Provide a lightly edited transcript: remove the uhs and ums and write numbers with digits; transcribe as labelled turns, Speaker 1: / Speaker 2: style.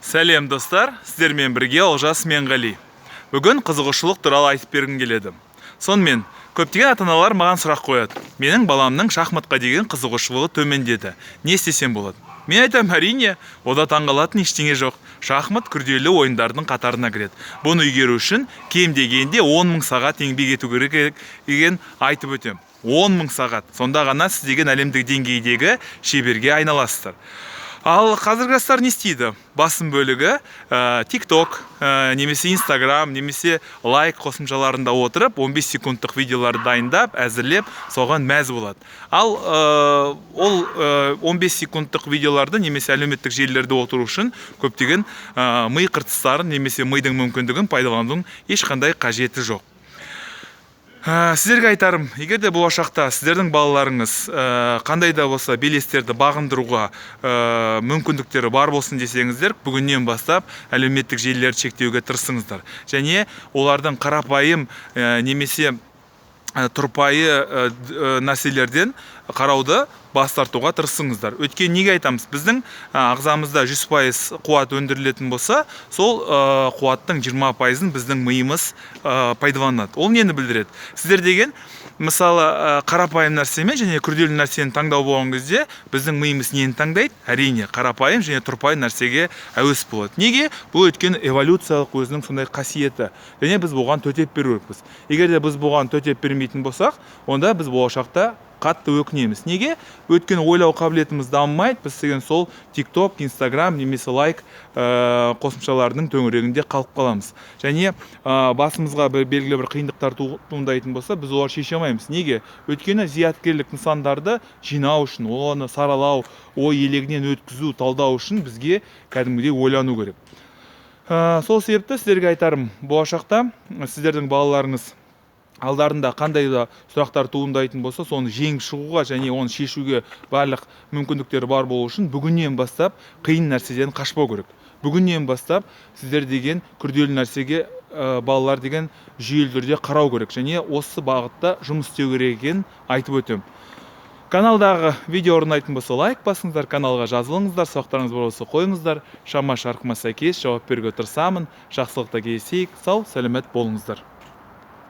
Speaker 1: Сәлем достар, сіздермен бірге Олжас Менғали. Бүгін қызығушылық туралы айтып бергім келеді. Сонымен, көптеген ата-аналар маған сұрақ қояды. Менің баламның шахматқа деген қызығушылығы төмендеді. Не істесем болады? Мен айтам, әрине, ода таңғалатын ештеңе жоқ. Шахмат күрделі ойындардың қатарына кіреді. Бұны игеру үшін кем дегенде 10 000 сағат еңбек ету керек деген айтып өтем. 10 000 сағат. Сонда ғана сіз деген әлемдік деңгейдегі шеберге айналасыздар. Ал қазіргі жастар не істейді? Басым бөлігі TikTok, немесе Instagram, немесе лайк қосымшаларында отырып, 15 секундтық видеоларды дайындап, әзірлеп, соған мәз болады. Ал ол 15 секундтық видеоларды немесе әлеуметтік желілерде отыру үшін көптеген ми қыртыстарын немесе мидың мүмкіндігін пайдаланудың ешқандай қажеті жоқ. Сіздерге айтарым, егер де болашақта сіздердің балаларыңыз қандай да болса белестерді бағындыруға мүмкіндіктері бар болсын десеңіздер, бүгіннен бастап әлеуметтік желілерді шектеуге тырысыңыздар. Және олардың қарапайым немесе тұрпайы нәрселерден қарауды бас тартуға тырысыңыздар. Өйткені неге айтамыз? Біздің ағзамызда 100% қуат өндірілетін болса, сол қуаттың 20%-ын біздің миымыз пайдаланады. Ол нені білдіреді? Сіздер деген, мысалы, қарапайым нәрсемен және күрделі нәрсені таңдау болған кезде, біздің миымыз нені таңдайды? Әрине, қарапайым және тұрпайы нәрсеге әуес болады. Неге? Бұл өйткені эволюциялық өзінің сондай қасиеті. Және біз бұған төтеп беру керекпіз. Егер де біз бұған төтеп бермейтін болсақ, онда біз болашақта қатты өкінеміз. Неге? Өйткені ойлау қабілетіміз дамымайды, біз деген сол TikTok, Instagram немесе лайк қосымшаларының төңірегінде қалып қаламыз. Және басымызға белгілі бір қиындықтар туындайтын болса, біз олар шеше алмаймыз. Неге? Өйткені зияткерлік нысандарды жинау үшін, оны саралау, ой елегінен өткізу, талдау үшін бізге кәдімгідей ойлану керек. Сол себепті сіздерге айтарым, болашақта сіздердің балаларыңыз алдарында қандай да сұрақтар туындайтын болса, соны жеңіп шығуға және оны шешуге барлық мүмкіндіктері бар болу үшін бүгіннен бастап қиын нәрседен қашпау керек. Бүгіннен бастап сіздер деген күрделі нәрсеге балалар деген жүйелі түрде қарау керек және осы бағытта жұмыс істеу керек екенін айтып өтем. Каналдағы видео орындайтын болса лайк басыңыздар, каналға жазылыңыздар, сұрақтарыңыз бар болса қойыңыздар. Шама шарқыма сәйкес жауап беруге тырысамын. Жақсылықта кездесейік. Сау, сәлемет болыңыздар.